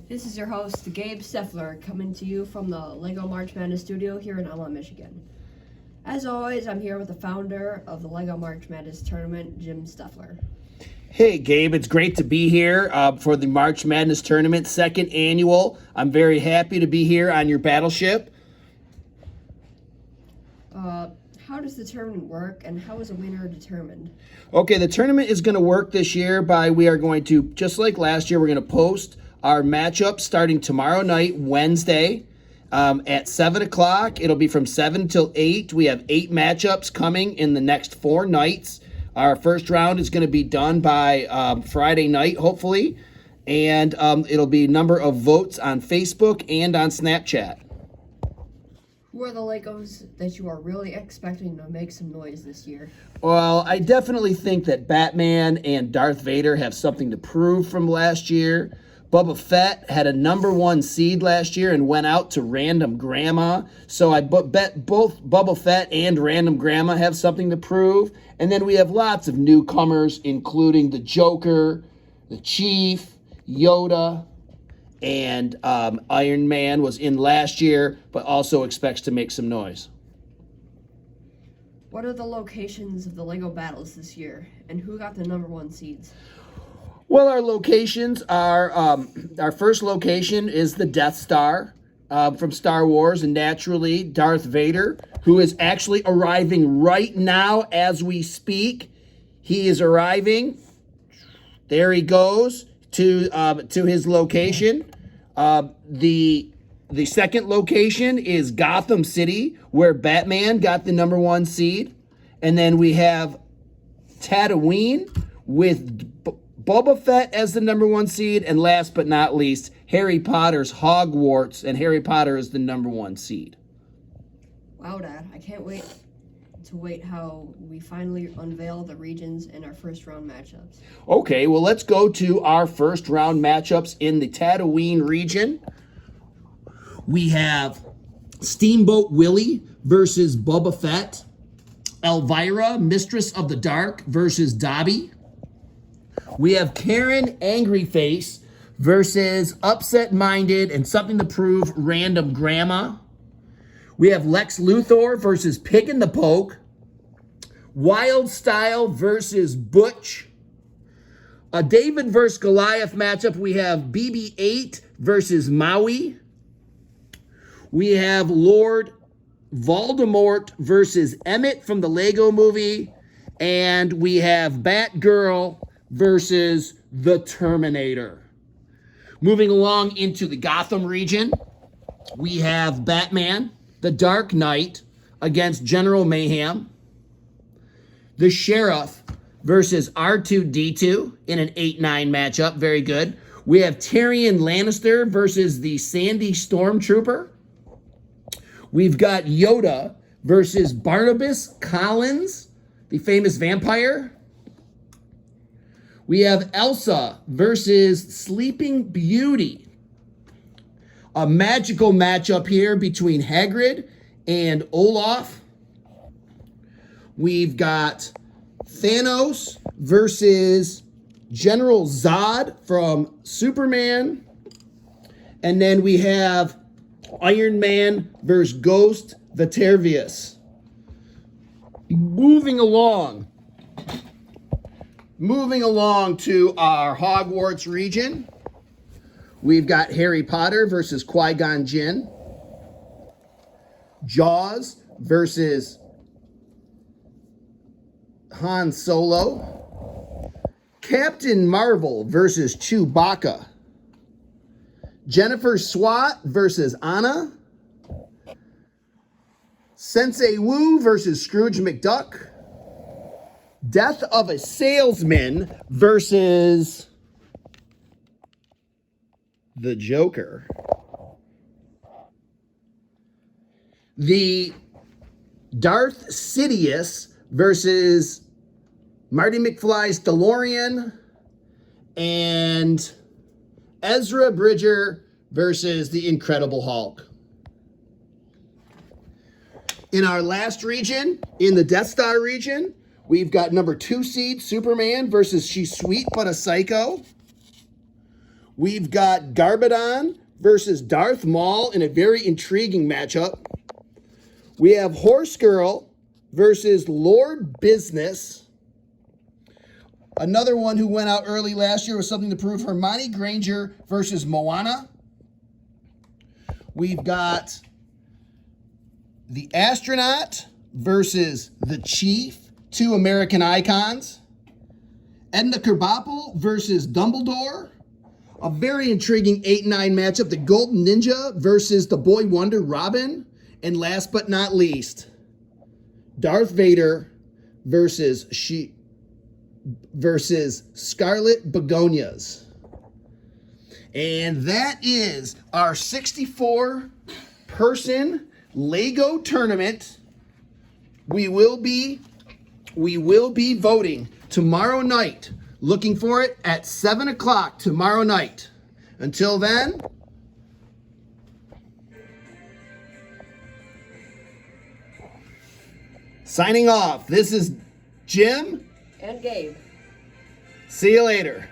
This is your host, Gabe Steffler, coming to you from the LEGO March Madness studio here in Elmont, Michigan. As always, I'm here with the founder of the LEGO March Madness tournament, Jim Steffler. Hey, Gabe, it's great to be here for the March Madness tournament, second annual. I'm very happy to be here on your battleship. How does the tournament work, and how is a winner determined? Okay, the tournament is going to work this year we are going to, just like last year, we're going to post our matchup starting tomorrow night, Wednesday, at 7 o'clock. It'll be from 7 till 8. We have 8 matchups coming in the next 4 nights. Our first round is going to be done by Friday night, hopefully, and it'll be a number of votes on Facebook and on Snapchat. Who are the Legos that you are really expecting to make some noise this year? Well, I definitely think that Batman and Darth Vader have something to prove from last year. Boba Fett had a #1 seed last year and went out to Random Grandma. So I bet both Boba Fett and Random Grandma have something to prove. And then we have lots of newcomers, including the Joker, the Chief, Yoda, and Iron Man was in last year, but also expects to make some noise. What are the locations of the LEGO battles this year, and who got the #1 seeds? Well, our locations are, our first location is the Death Star from Star Wars, and naturally Darth Vader, who is actually arriving right now as we speak. He is arriving. There he goes to his location. The second location is Gotham City, where Batman got the #1 seed. And then we have Tatooine with Boba Fett as the #1 seed. And last but not least, Harry Potter's Hogwarts, and Harry Potter is the #1 seed. Wow, Dad, I can't wait how we finally unveil the regions in our first round matchups. Okay, well, let's go to our first round matchups in the Tatooine region. We have Steamboat Willie versus Boba Fett. Elvira, Mistress of the Dark, versus Dobby. We have Karen Angryface versus Upset Minded and Something to Prove Random Grandma. We have Lex Luthor versus Pig in the Poke. Wild Style versus Butch. A David versus Goliath matchup. We have BB-8 versus Maui. We have Lord Voldemort versus Emmett from the Lego movie. And we have Batgirl versus the Terminator. Moving along into the Gotham region, we have Batman, the Dark Knight, against General Mayhem. The Sheriff versus R2-D2 in an 8-9 matchup. Very good. We have Tyrion Lannister versus the Sandy Stormtrooper. We've got Yoda versus Barnabas Collins, the famous vampire. We have Elsa versus Sleeping Beauty. A magical matchup here between Hagrid and Olaf. We've got Thanos versus General Zod from Superman. And then we have Iron Man versus Ghost Vitervius. Moving along to our Hogwarts region. We've got Harry Potter versus Qui-Gon Jinn. Jaws versus Han Solo. Captain Marvel versus Chewbacca. Jennifer Swat versus Anna. Sensei Wu versus Scrooge McDuck. Death of a Salesman versus the Joker. The Darth Sidious versus Marty McFly's DeLorean. And Ezra Bridger versus the Incredible Hulk. In our last region, in the Death Star region, we've got #2 seed Superman versus She's Sweet But a Psycho. We've got Garbodon versus Darth Maul in a very intriguing matchup. We have Horse Girl versus Lord Business. Another one who went out early last year with something to prove, Hermione Granger versus Moana. We've got the Astronaut versus the Chief, two American icons. Edna Krabappel versus Dumbledore. A very intriguing 8-9 matchup. The Golden Ninja versus the Boy Wonder Robin. And last but not least, Darth Vader versus Scarlet Begonias. And that is our 64-person Lego tournament. We will be voting tomorrow night. Looking for it at 7 o'clock tomorrow night. Until then, signing off. This is Jim And Gabe. See you later.